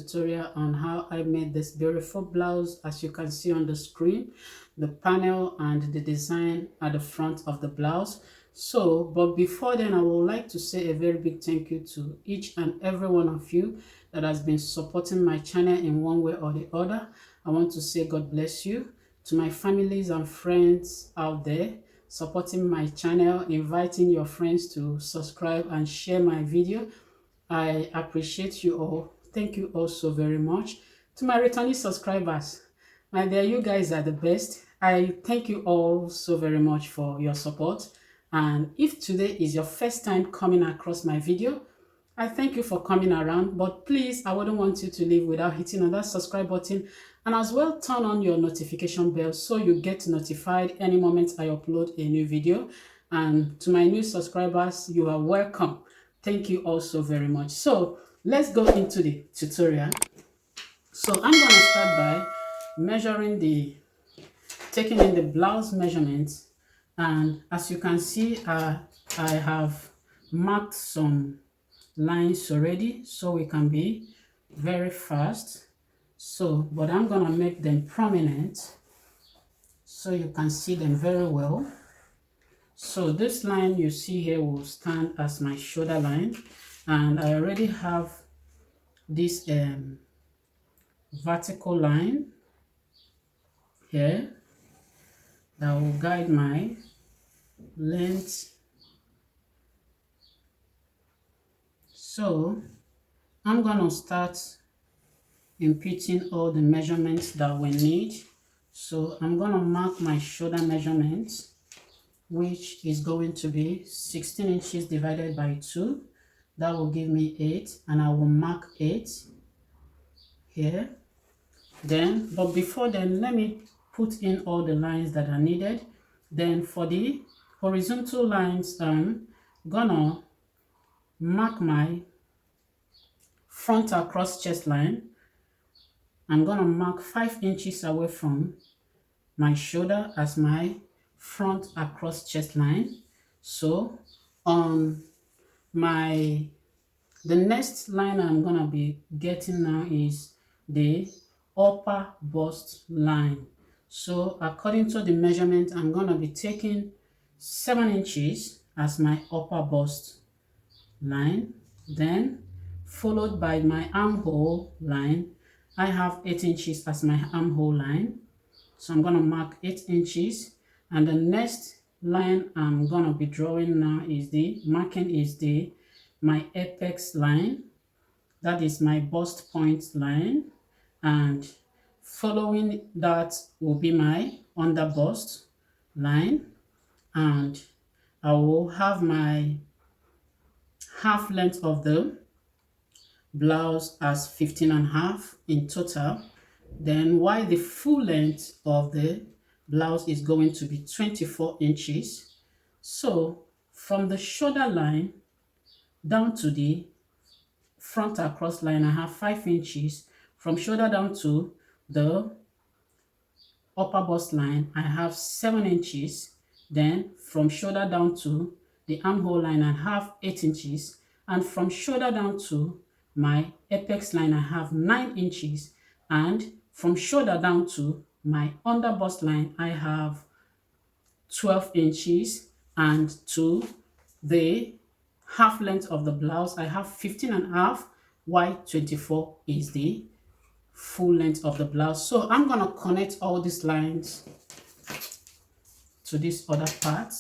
tutorial on how I made this beautiful blouse. As you can see on the screen, the panel and the design at the front of the blouse. So, but before then, I would like to say a very big thank you to each and every one of you that has been supporting my channel in one way or the other. I want to say God bless you. To my families and friends out there supporting my channel, inviting your friends to subscribe and share my video, I appreciate you all. Thank you all so very much. To my returning subscribers, my dear, you guys are the best. I thank you all so very much for your support. And if today is your first time coming across my video, I thank you for coming around, but please, I wouldn't want you to leave without hitting on that subscribe button, and as well turn on your notification bell so you get notified any moment I upload a new video. And to my new subscribers, you are welcome. Thank you all so very much. So let's go into the tutorial. So I'm going to start by measuring taking in the blouse measurements, and as you can see, I have marked some lines already so we can be very fast. So, but I'm gonna make them prominent so you can see them very well. So this line you see here will stand as my shoulder line, and I already have this vertical line here that will guide my length. So I'm gonna start inputting all the measurements that we need. So I'm gonna mark my shoulder measurements, which is going to be 16 inches divided by 2. That will give me 8, and I will mark 8 here. Then, but before then, let me put in all the lines that are needed. Then for the horizontal lines, I'm gonna mark my front across chest line. I'm gonna mark 5 inches away from my shoulder as my front across chest line. So on the next line I'm gonna be getting now is the upper bust line. So according to the measurement, I'm gonna be taking 7 inches as my upper bust line, then followed by my armhole line. I have 8 inches as my armhole line, so I'm gonna mark 8 inches, and the next line I'm gonna be drawing now is my apex line. That is my bust point line, and following that will be my under bust line, and I will have my half length of the blouse as 15.5 in total. Then while the full length of the blouse is going to be 24 inches. So from the shoulder line down to the front across line, I have 5 inches. From shoulder down to the upper bust line, I have 7 inches. Then from shoulder down to the armhole line, I have 8 inches. And from shoulder down to my apex line, I have 9 inches. And from shoulder down to my under bust line, I have 12 inches. And to the half length of the blouse, I have 15.5, while 24 is the full length of the blouse. So I'm gonna connect all these lines to this other part.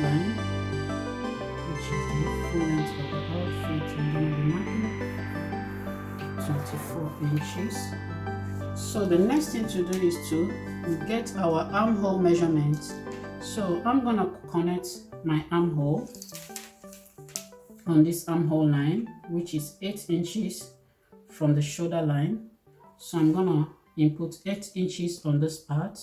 waistline, which is the full length of the outfit. I'm going to be marking 24 inches. So the next thing to do is to get our armhole measurements. So I'm going to connect my armhole on this armhole line, which is 8 inches from the shoulder line. So I'm going to input 8 inches on this part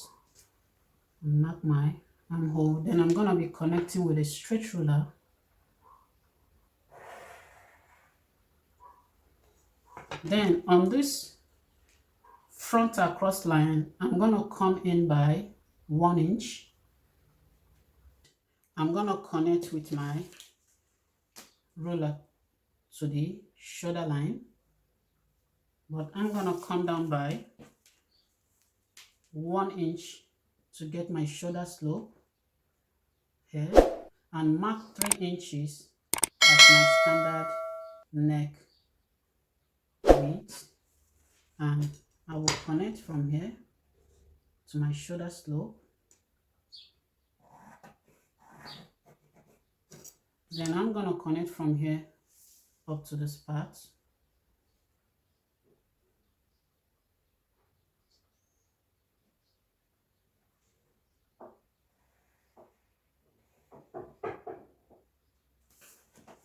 and mark my armhole. Then I'm going to be connecting with a straight ruler. Then on this front across line, I'm going to come in by 1 inch. I'm going to connect with my ruler to the shoulder line, but I'm going to come down by 1 inch to get my shoulder slope here and mark 3 inches as my standard neck width, and I will connect from here to my shoulder slope. Then I'm going to connect from here up to this part.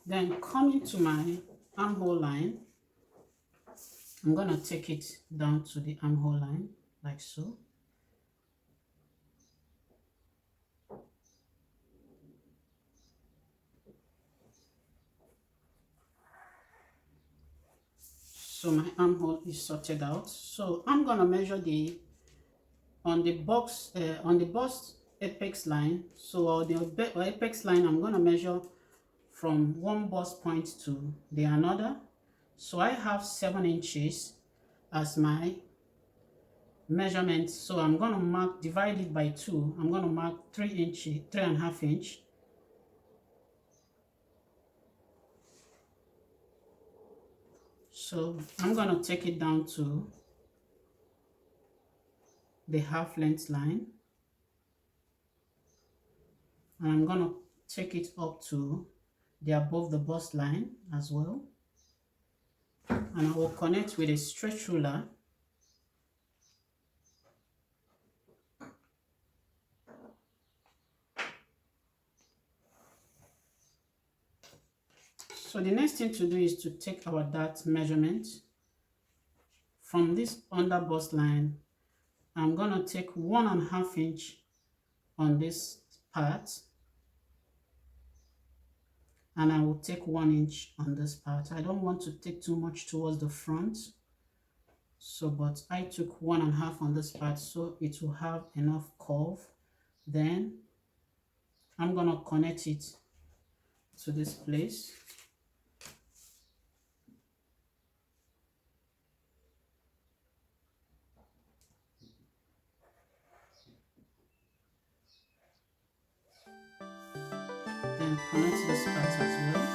Then coming to my armhole line, I'm going to take it down to the armhole line like so. So my armhole is sorted out. So I'm going to measure on the bust apex line. So on the apex line, I'm going to measure from one bust point to the another. So I have 7 inches as my measurement. So I'm going to divide it by 2. I'm going to mark 3.5 inch. So I'm going to take it down to the half length line, and I'm going to take it up to the above the bust line as well, and I will connect with a stretch ruler. So the next thing to do is to take our dart measurement from this under bust line. I'm going to take 1.5 inch on this part, and I will take 1 inch on this part. I don't want to take too much towards the front, so but I took 1.5 on this part so it will have enough curve. Then I'm going to connect it to this place. Then connect this part as well.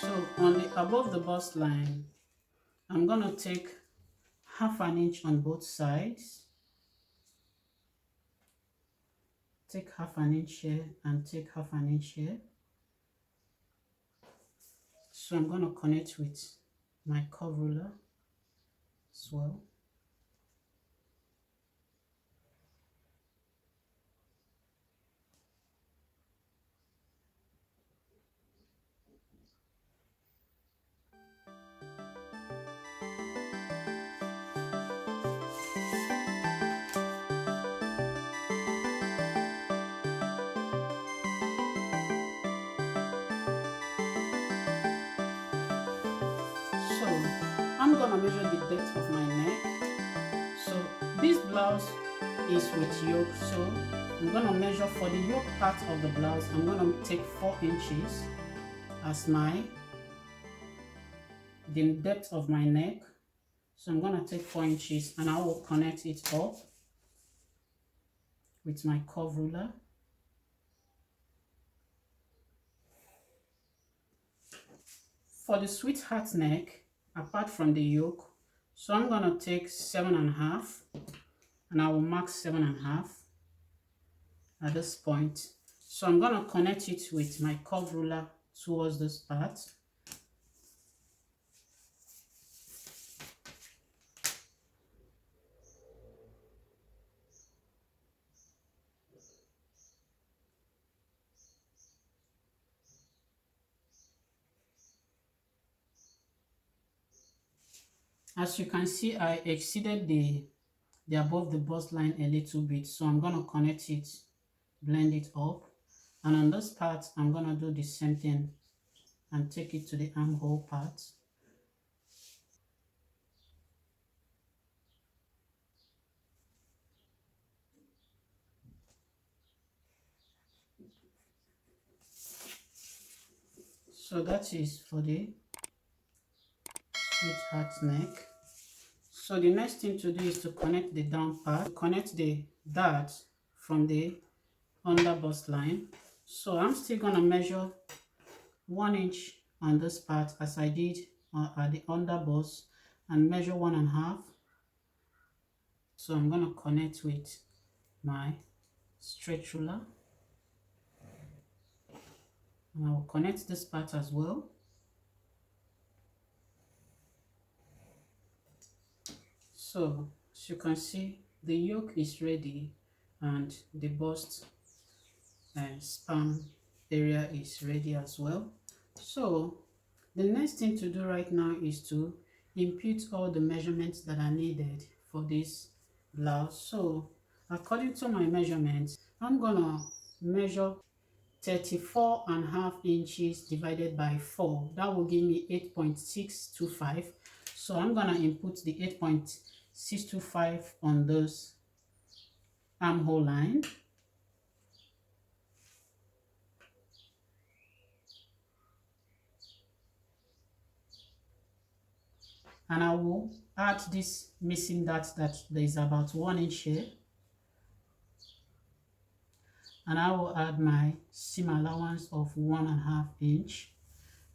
So on the above the bust line, I'm going to take 1/2 inch on both sides. Take 1/2 inch here and take 1/2 inch here. So I'm going to connect with my curve ruler as well. So I'm going to measure the depth of my neck. So this blouse is with yoke, so I'm going to measure for the yoke part of the blouse. I'm going to take 4 inches as the depth of my neck. So I'm going to take 4 inches and I will connect it up with my curve ruler. For the sweetheart neck, apart from the yoke. So I'm gonna take 7.5 and I will mark 7.5 at this point. So I'm gonna connect it with my curve ruler towards this part. As you can see, I exceeded the above the bust line a little bit, so I'm gonna connect it, blend it up, and on this part I'm gonna do the same thing and take it to the armhole part. So that is for the sweetheart neck. So the next thing to do is to connect the down part, connect the dart from the under bust line. So I'm still gonna measure 1 inch on this part as I did at the under bust, and measure 1.5. So I'm gonna connect with my straight ruler, and I will connect this part as well. So as you can see, the yoke is ready and the bust span area is ready as well. So the next thing to do right now is to input all the measurements that are needed for this blouse. So according to my measurements, I'm gonna measure 34.5 inches divided by 4. That will give me 8.625. So I'm gonna input the 8.625 on this armhole line. And I will add this missing dart that there is about 1 inch here. And I will add my seam allowance of 1.5 inch.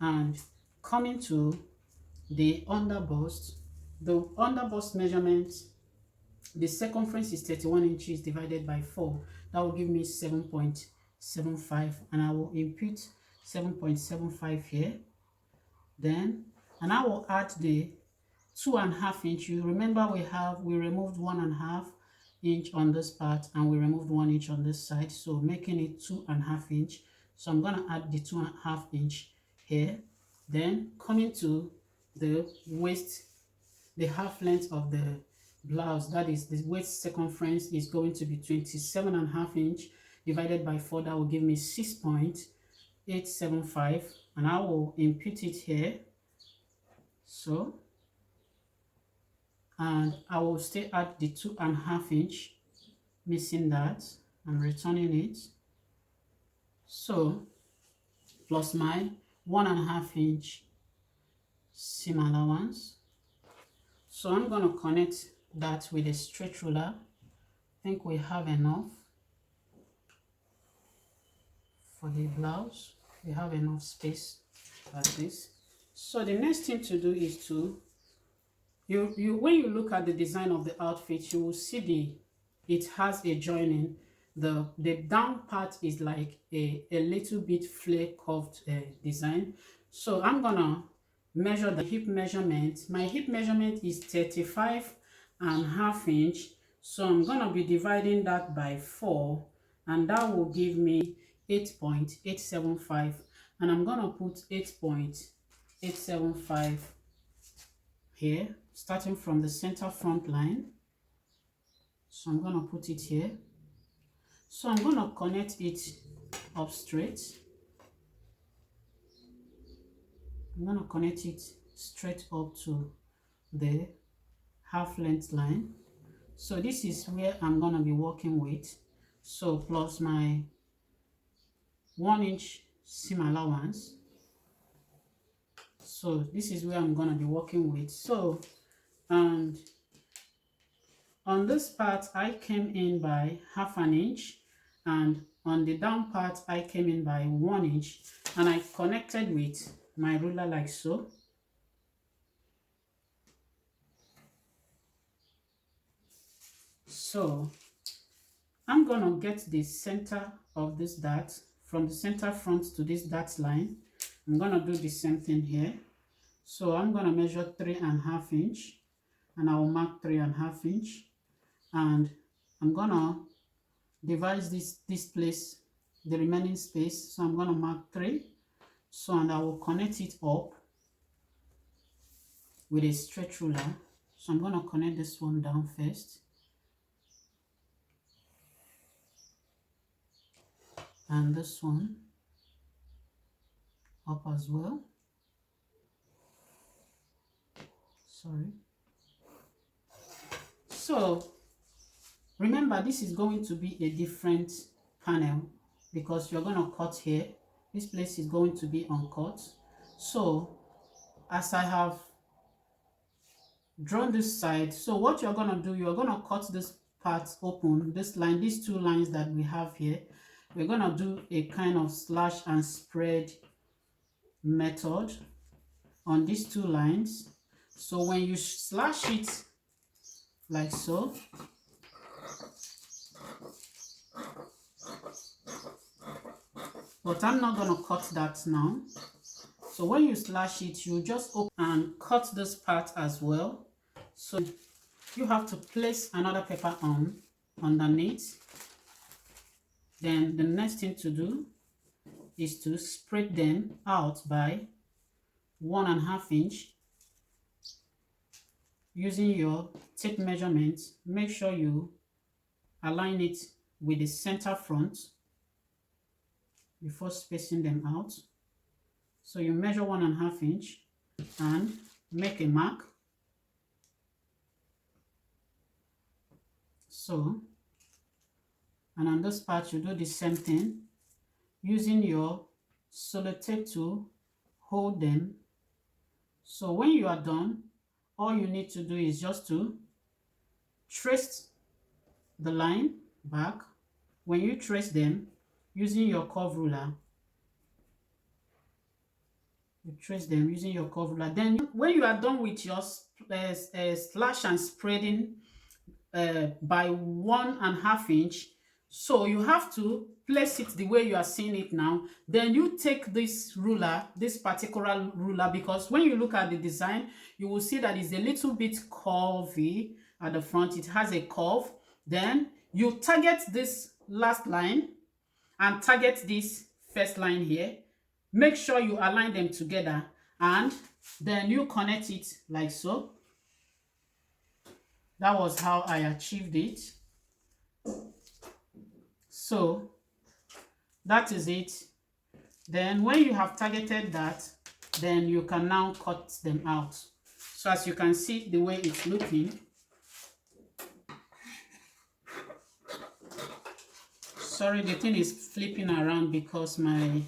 And coming to the underbust, the underbust measurement, the circumference is 31 inches divided by 4. That will give me 7.75, and I will input 7.75 here. Then, and I will add the 2.5 inch. You remember we removed 1.5 inch on this part and we removed 1 inch on this side, so making it 2.5 inch. So I'm gonna add the 2.5 inch here. Then coming to the waist, the half length of the blouse, that is the waist circumference, is going to be 27.5 inch divided by 4. That will give me 6.875, and I will input it here. So, and I will still add the 2.5 inch missing that and returning it. So plus my 1.5 inch seam allowance. So I'm going to connect that with a straight ruler. I think we have enough for the blouse. We have enough space like this. So the next thing to do is to when you look at the design of the outfit, you will see it has a joining. The down part is like a little bit flare curved design. So I'm gonna measure the hip measurement. My hip measurement is 35.5 inch. So I'm gonna be dividing that by 4, and that will give me 8.875, and I'm gonna put 8.875 here, starting from the center front line. So I'm going to put it here. So I'm going to connect it up straight. I'm going to connect it straight up to the half length line. So this is where I'm going to be working with. So plus my 1 inch seam allowance. So this is where I'm going to be working with. So, and on this part I came in by 1/2 inch, and on the down part I came in by 1 inch, and I connected with my ruler like so. So I'm gonna get the center of this dart from the center front to this dart line. I'm gonna do the same thing here. So I'm gonna measure 3.5 inch, and I will mark 3.5 inch, and I'm gonna divide this place, the remaining space. So I'm gonna mark 3. So, and I will connect it up with a straight ruler. So I'm gonna connect this one down first, and this one up as well. Sorry. So remember, this is going to be a different panel because you're going to cut here. This place is going to be uncut. So as I have drawn this side, so what you're going to do, you're going to cut this part open, this line, these two lines that we have here. We're going to do a kind of slash and spread method on these two lines. So when you slash it like so, but I'm not going to cut that now. So when you slash it, you just open and cut this part as well. So you have to place another paper on underneath. Then the next thing to do is to spread them out by 1.5 inch using your tape measurement. Make sure you align it with the center front before spacing them out. So you measure 1.5 inch and make a mark. So, and on this part you do the same thing using your sellotape to hold them. So when you are done, all you need to do is just to trace the line back. When you trace them using your curve ruler, you trace them using your curve ruler. Then when you are done with your slash and spreading by 1.5 inch, so you have to place it the way you are seeing it now. Then you take this ruler, this particular ruler, because when you look at the design, you will see that it's a little bit curvy at the front. It has a curve. Then you target this last line and target this first line here. Make sure you align them together, and then you connect it like so. That was how I achieved it. So that is it. Then when you have targeted that, then you can now cut them out. So as you can see the way it's looking. Sorry, the thing is flipping around because my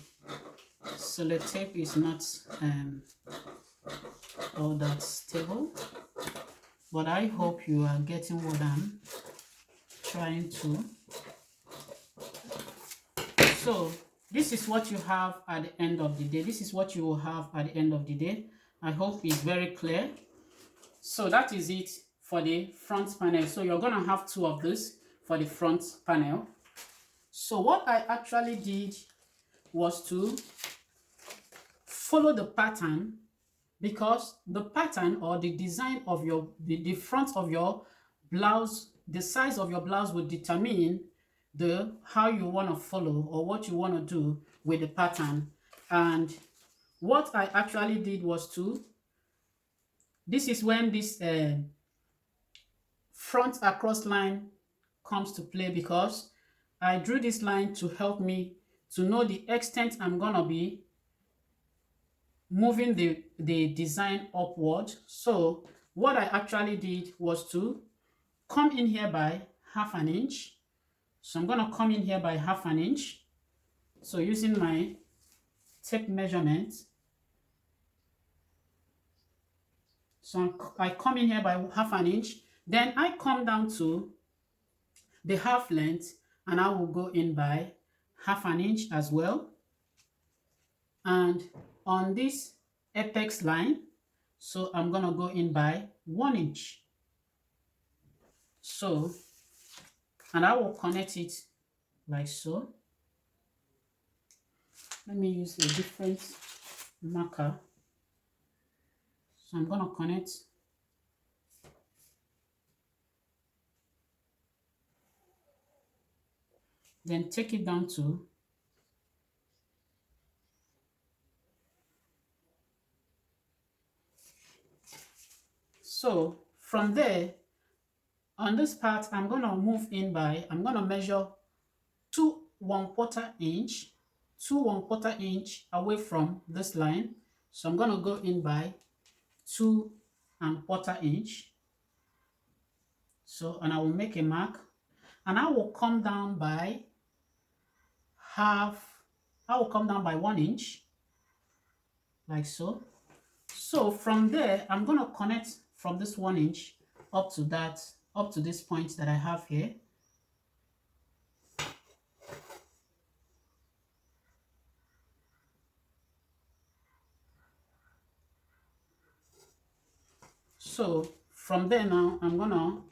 sellotape is not all that stable. But I hope you are getting what I'm trying to. So this is what you have at the end of the day. This is what you will have at the end of the day. I hope it's very clear. So that is it for the front panel. So you're going to have 2 of this for the front panel. So what I actually did was to follow the pattern, because the pattern or the design of your the front of your blouse, the size of your blouse will determine the how you want to follow or what you want to do with the pattern. And what I actually did was to, this is when this front across line comes to play, because I drew this line to help me to know the extent I'm gonna be moving the design upward. So what I actually did was to come in here by 1/2 inch. So I'm going to come in here by 1/2 inch. So using my tape measurement, so I come in here by 1/2 inch. Then I come down to the half length and I will go in by 1/2 inch as well. And on this apex line, so I'm gonna go in by 1 inch. So and I will connect it like so. Let me use a different marker. So I'm going to connect. Then take it down to so from there on this part I'm going to move in by, I'm going to measure 2 1/4 inch, 2 1/4 inch away from this line. So I'm going to go in by 2 1/4 inch. So, and I will make a mark, and I will come down by half, I will come down by 1 inch, like so. So from there, I'm going to connect from this 1 inch up to that, up to this point that I have here. So from there now, I'm going to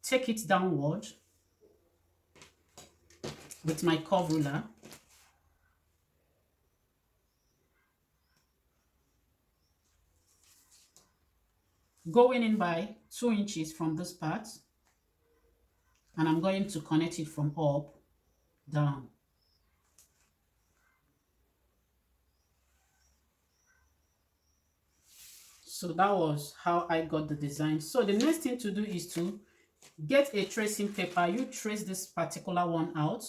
take it downward with my curve ruler. Going in by 2 inches from this part, and I'm going to connect it from up down. So that was how I got the design. So the next thing to do is to get a tracing paper. You trace this particular one out.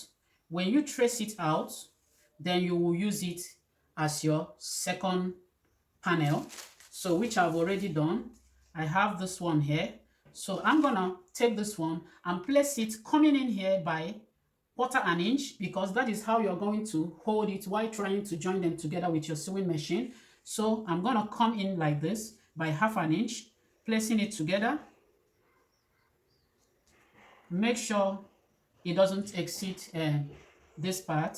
When you trace it out, then you will use it as your second panel. So which I've already done. I have this one here. So I'm gonna take this one and place it coming in here by 1/4 inch, because that is how you're going to hold it while trying to join them together with your sewing machine. So I'm gonna come in like this by 1/2 inch, placing it together. Make sure it doesn't exceed this part.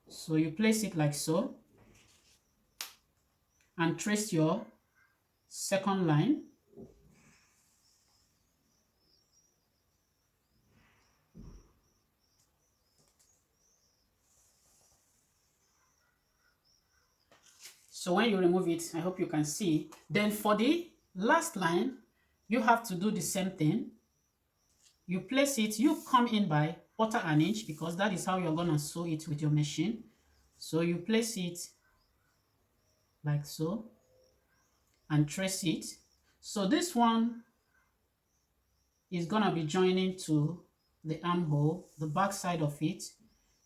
So you place it like so and trace your second line. So when you remove it, I hope you can see. Then for the last line, you have to do the same thing. You place it, you come in by 1/4 inch, because that is how you're gonna sew it with your machine. So you place it like so and trace it. So this one is gonna be joining to the armhole. The back side of it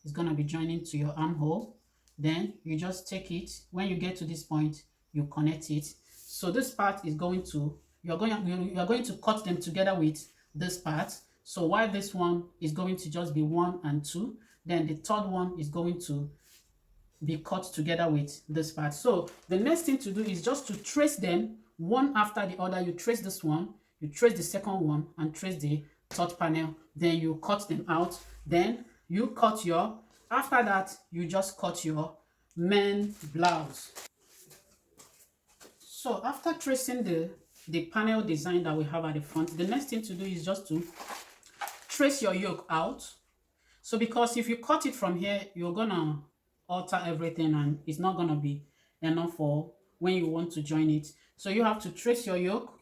is gonna be joining to your armhole. Then you just take it. When you get to this point, you connect it. So this part is going to, you're going to cut them together with this part. So while this one is going to just be 1 and 2, then the third one is going to be cut together with this part. So the next thing to do is just to trace them one after the other. You trace this one, you trace the second one, and trace the third panel. Then you cut them out. Then you cut your, after that, you just cut your men blouse. So after tracing the panel design that we have at the front, the next thing to do is just to trace your yoke out. So because if you cut it from here, you're gonna alter everything and it's not gonna be enough for when you want to join it. So you have to trace your yoke,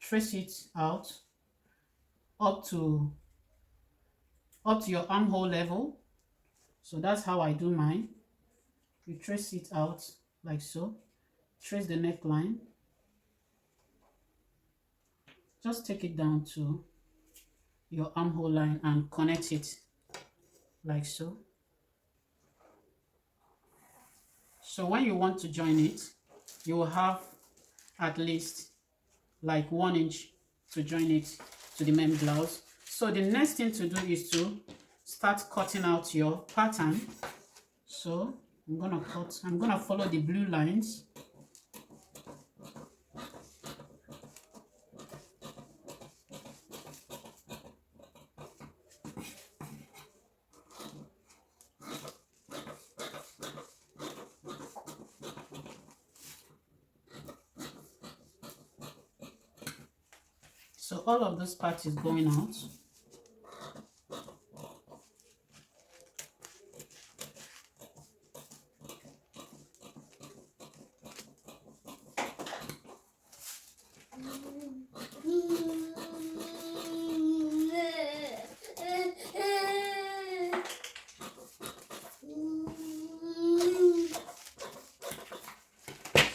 trace it out up to your armhole level. So that's how I do mine. You trace it out like so, trace the neckline, just take it down to your armhole line and connect it like so. So when you want to join it, you will have at least like 1 inch to join it to the main blouse. So the next thing to do is to start cutting out your pattern. So I'm gonna follow the blue lines. So all of this part is going out.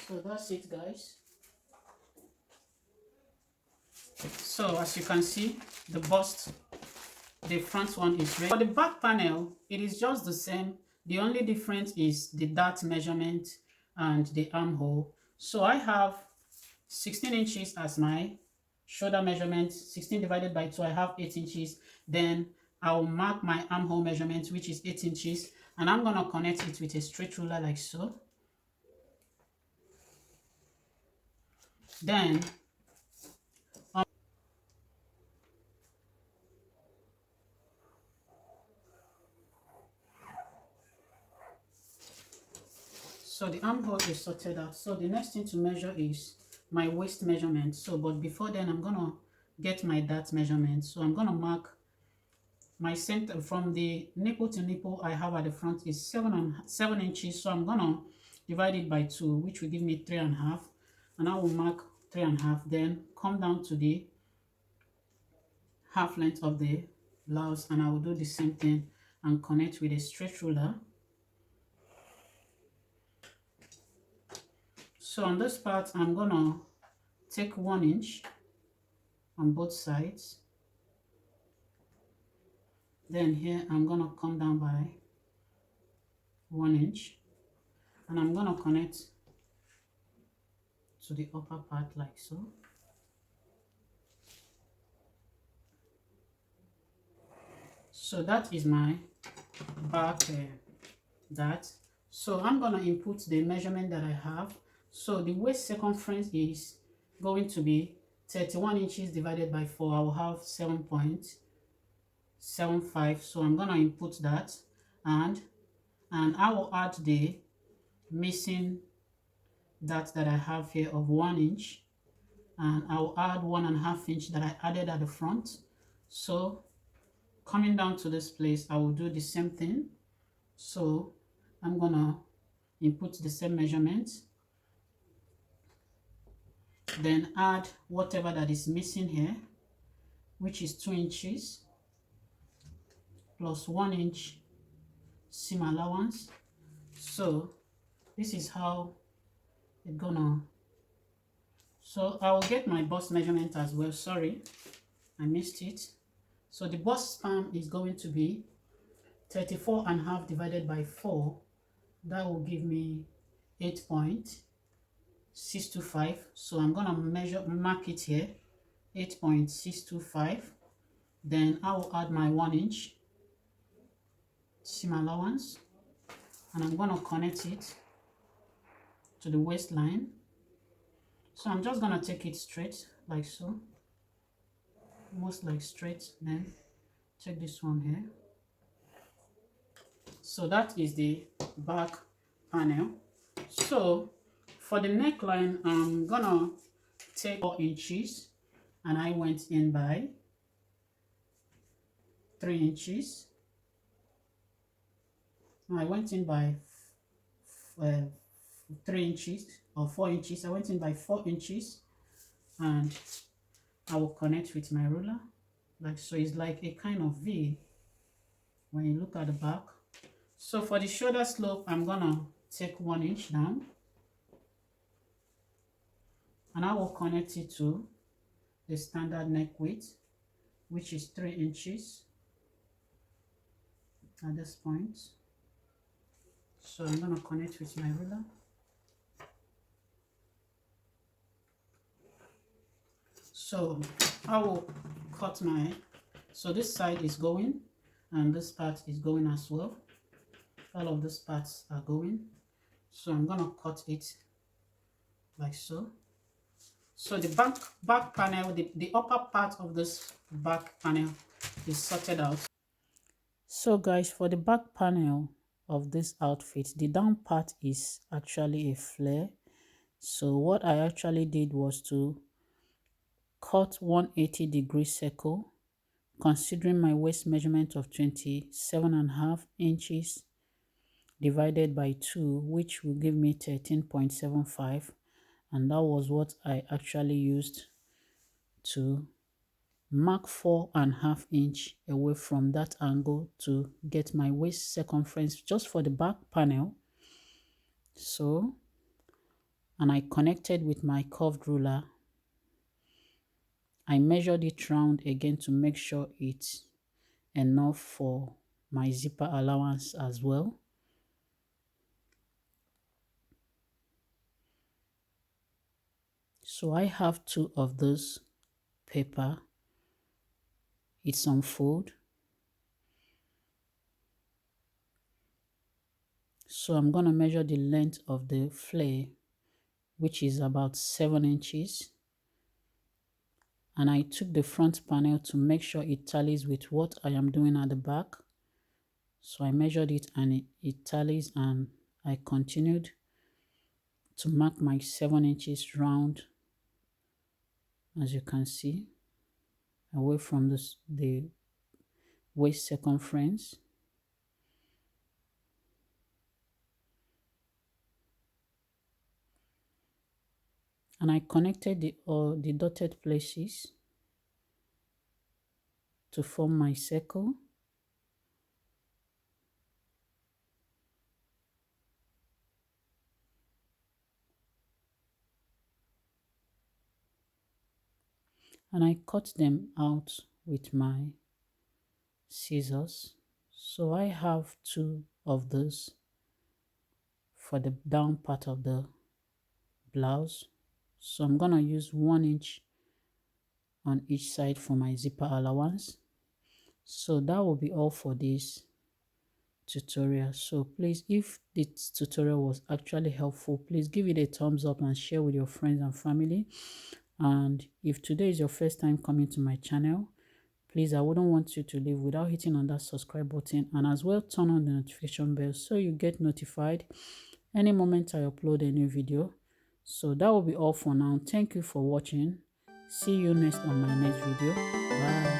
So that's it, guys. So as you can see, the bust, the front one is ready. For the back panel, it is just the same. The only difference is the dart measurement and the armhole. So I have 16 inches as my shoulder measurement. 16 divided by 2, I have 8 inches. Then I'll mark my armhole measurement, which is 8 inches, and I'm gonna connect it with a straight ruler like so. Then so the armhole is sorted out. So the next thing to measure is my waist measurement. So but before then, I'm gonna get my dart measurement. So I'm gonna mark my center from the nipple to nipple I have at the front is 7 inches. So I'm gonna divide it by 2, which will give me 3.5, and I will mark 3.5. Then come down to the half length of the blouse, and I will do the same thing and connect with a straight ruler. So on this part, I'm gonna take 1 inch on both sides. Then here I'm gonna come down by 1 inch, and I'm gonna connect to the upper part like so. So that is my back dart. So I'm gonna input the measurement that I have. So the waist circumference is going to be 31 inches divided by 4. I will have 7.75. So I'm gonna input that, and I will add the missing dart that I have here of 1 inch, and I will add 1.5 inch that I added at the front. So coming down to this place, I will do the same thing. So I'm gonna input the same measurement, then add whatever that is missing here, which is 2 inches plus 1 inch seam allowance. So this is how it's gonna. So I will get my bust measurement as well. Sorry, I missed it. So the bust span is going to be 34.5 divided by 4. That will give me 8.625. So I'm gonna mark it here, 8.625. Then I will add my 1 inch seam allowance, and I'm gonna connect it to the waistline. So I'm just gonna take it straight like so, almost like straight. Then check this one here. So that is the back panel. So for the neckline, I'm gonna take 4 inches, and I went in by 3 inches. I went in by 3 inches or 4 inches. I went in by 4 inches, and I will connect with my ruler like so. It's like a kind of V when you look at the back. So for the shoulder slope, I'm gonna take 1 inch down, and I will connect it to the standard neck width, which is 3 inches at this point. So I'm gonna connect with my ruler. So I will cut my, so this side is going, and this part is going as well. All of these parts are going. So I'm gonna cut it like so. So the back panel, the upper part of this back panel is sorted out. So guys, for the back panel of this outfit, the down part is actually a flare. So what I actually did was to cut 180-degree circle considering my waist measurement of 27.5 inches divided by 2, which will give me 13.75, and that was what I actually used to mark 4.5 inch away from that angle to get my waist circumference just for the back panel. So, and I connected with my curved ruler. I measured it round again to make sure it's enough for my zipper allowance as well. So I have 2 of those paper. It's on fold. So I'm going to measure the length of the flare, which is about 7 inches. And I took the front panel to make sure it tallies with what I am doing at the back. So I measured it and it tallies, and I continued to mark my 7 inches round, as you can see, away from the waist circumference. And I connected the dotted places to form my circle. And I cut them out with my scissors. So I have 2 of those for the down part of the blouse. So I'm gonna use 1 inch on each side for my zipper allowance. So that will be all for this tutorial. So please, if this tutorial was actually helpful, please give it a thumbs up and share with your friends and family. And if today is your first time coming to my channel, please, I wouldn't want you to leave without hitting on that subscribe button, and as well turn on the notification bell so you get notified any moment I upload a new video. So that will be all for now. Thank you for watching. See you next on my next video. Bye.